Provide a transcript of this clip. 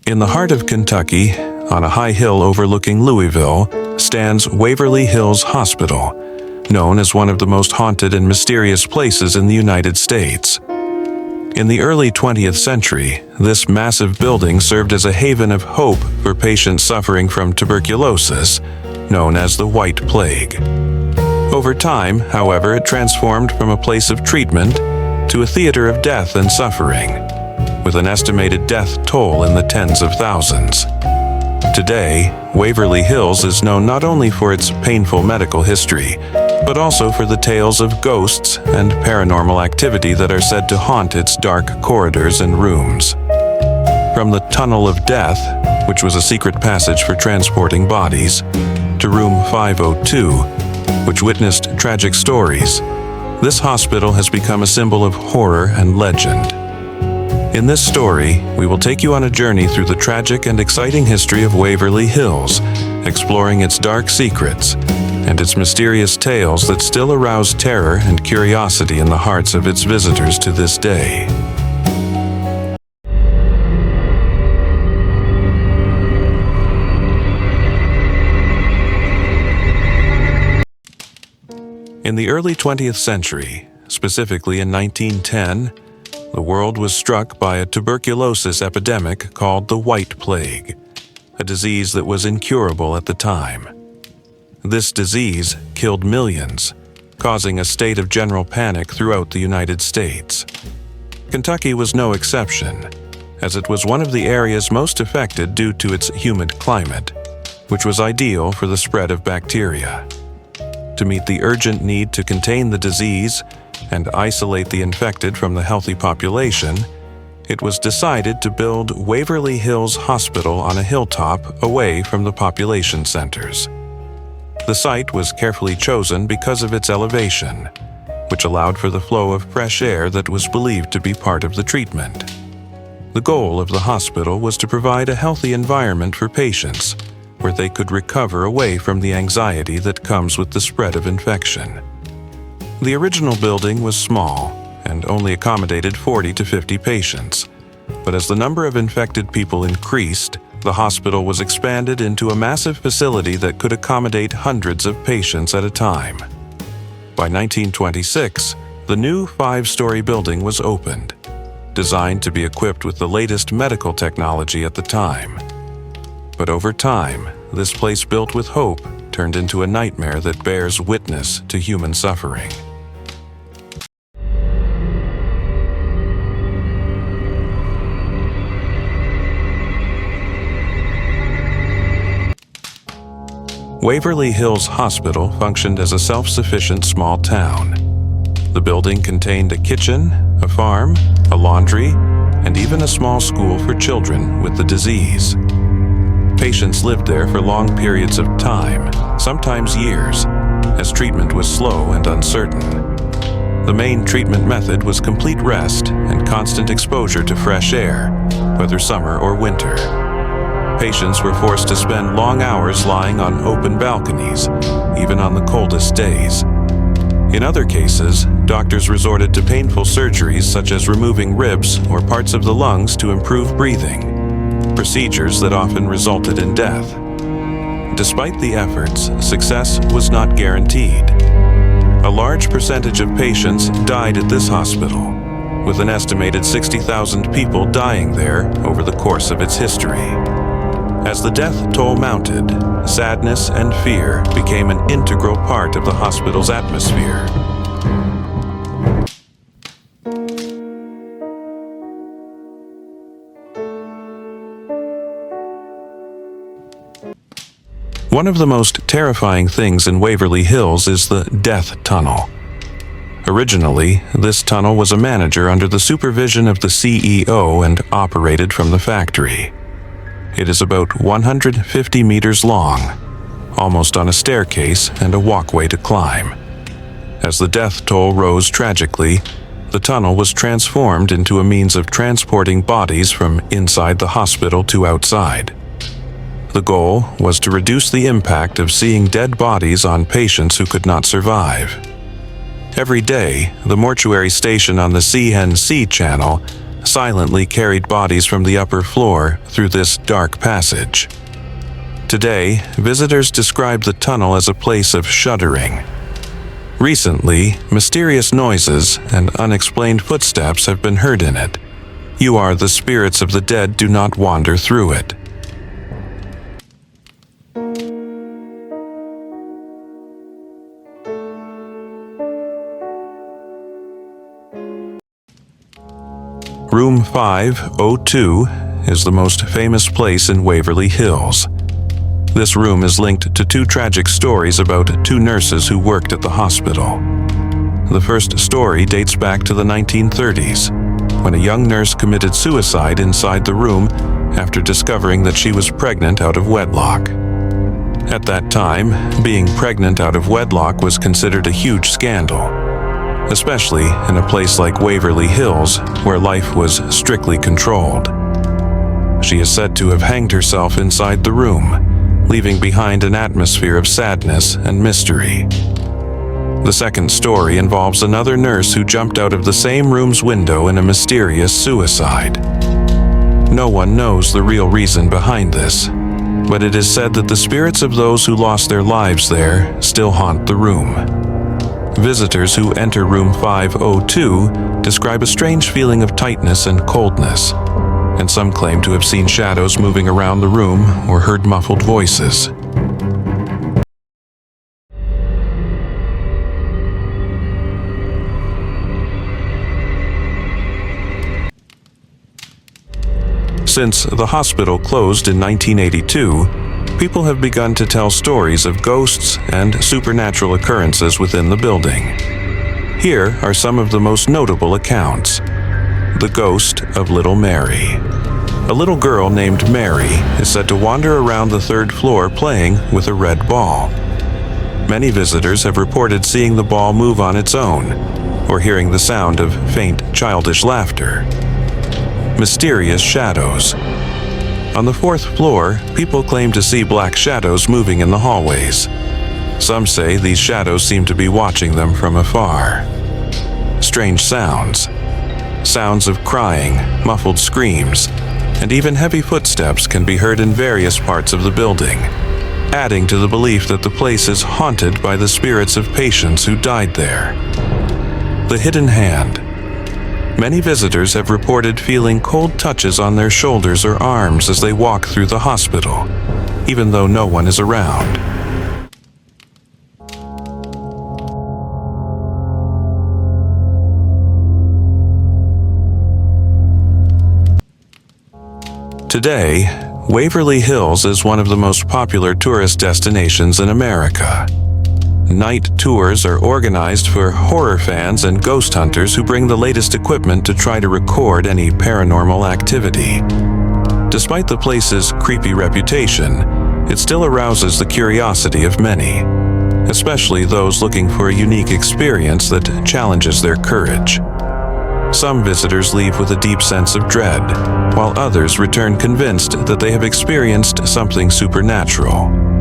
In the heart of Kentucky, on a high hill overlooking Louisville, stands Waverly Hills Hospital, known as one of the most haunted and mysterious places in the United States. In the early 20th century, this massive building served as a haven of hope for patients suffering from tuberculosis, known as the White Plague. Over time, however, it transformed from a place of treatment to a theater of death and suffering, with an estimated death toll in the tens of thousands. Today, Waverly Hills is known not only for its painful medical history, but also for the tales of ghosts and paranormal activity that are said to haunt its dark corridors and rooms. From the Tunnel of Death, which was a secret passage for transporting bodies, to Room 502, which witnessed tragic stories, this hospital has become a symbol of horror and legend. In this story, we will take you on a journey through the tragic and exciting history of Waverly Hills, exploring its dark secrets and its mysterious tales that still arouse terror and curiosity in the hearts of its visitors to this day. In the early 20th century, specifically in 1910, the world was struck by a tuberculosis epidemic called the White Plague, a disease that was incurable at the time. This disease killed millions, causing a state of general panic throughout the United States. Kentucky was no exception, as it was one of the areas most affected due to its humid climate, which was ideal for the spread of bacteria. To meet the urgent need to contain the disease and isolate the infected from the healthy population, it was decided to build Waverly Hills Hospital on a hilltop away from the population centers. The site was carefully chosen because of its elevation, which allowed for the flow of fresh air that was believed to be part of the treatment. The goal of the hospital was to provide a healthy environment for patients, where they could recover away from the anxiety that comes with the spread of infection. The original building was small and only accommodated 40 to 50 patients, but as the number of infected people increased, the hospital was expanded into a massive facility that could accommodate hundreds of patients at a time. By 1926, the new 5-story building was opened, designed to be equipped with the latest medical technology at the time. But over time, this place built with hope turned into a nightmare that bears witness to human suffering. Waverly Hills Hospital functioned as a self-sufficient small town. The building contained a kitchen, a farm, a laundry, and even a small school for children with the disease. Patients lived there for long periods of time, sometimes years, as treatment was slow and uncertain. The main treatment method was complete rest and constant exposure to fresh air, whether summer or winter. Patients were forced to spend long hours lying on open balconies, even on the coldest days. In other cases, doctors resorted to painful surgeries such as removing ribs or parts of the lungs to improve breathing, procedures that often resulted in death. Despite the efforts, success was not guaranteed. A large percentage of patients died at this hospital, with an estimated 60,000 people dying there over the course of its history. As the death toll mounted, sadness and fear became an integral part of the hospital's atmosphere. One of the most terrifying things in Waverly Hills is the death tunnel. Originally, this tunnel was a manager under the supervision of the CEO and operated from the factory. It is about 150 meters long, almost on a staircase and a walkway to climb. As the death toll rose tragically, the tunnel was transformed into a means of transporting bodies from inside the hospital to outside. The goal was to reduce the impact of seeing dead bodies on patients who could not survive. Every day, the mortuary station on the CNC channel silently carried bodies from the upper floor through this dark passage. Today, visitors describe the tunnel as a place of shuddering. Recently, mysterious noises and unexplained footsteps have been heard in it. You are the spirits of the dead do not wander through it. Room 502 is the most famous place in Waverly Hills. This room is linked to two tragic stories about two nurses who worked at the hospital. The first story dates back to the 1930s, when a young nurse committed suicide inside the room after discovering that she was pregnant out of wedlock. At that time, being pregnant out of wedlock was considered a huge scandal, especially in a place like Waverly Hills, where life was strictly controlled. She is said to have hanged herself inside the room, leaving behind an atmosphere of sadness and mystery. The second story involves another nurse who jumped out of the same room's window in a mysterious suicide. No one knows the real reason behind this, but it is said that the spirits of those who lost their lives there still haunt the room. Visitors who enter room 502 describe a strange feeling of tightness and coldness, and some claim to have seen shadows moving around the room or heard muffled voices. Since the hospital closed in 1982, people have begun to tell stories of ghosts and supernatural occurrences within the building. Here are some of the most notable accounts. The ghost of Little Mary. A little girl named Mary is said to wander around the third floor playing with a red ball. Many visitors have reported seeing the ball move on its own, or hearing the sound of faint childish laughter. Mysterious shadows. On the fourth floor, people claim to see black shadows moving in the hallways. Some say these shadows seem to be watching them from afar. Strange sounds. Sounds of crying, muffled screams, and even heavy footsteps can be heard in various parts of the building, adding to the belief that the place is haunted by the spirits of patients who died there. The hidden hand. Many visitors have reported feeling cold touches on their shoulders or arms as they walk through the hospital, even though no one is around. Today, Waverly Hills is one of the most popular tourist destinations in America. Night tours are organized for horror fans and ghost hunters who bring the latest equipment to try to record any paranormal activity. Despite the place's creepy reputation, it still arouses the curiosity of many, especially those looking for a unique experience that challenges their courage. Some visitors leave with a deep sense of dread, while others return convinced that they have experienced something supernatural.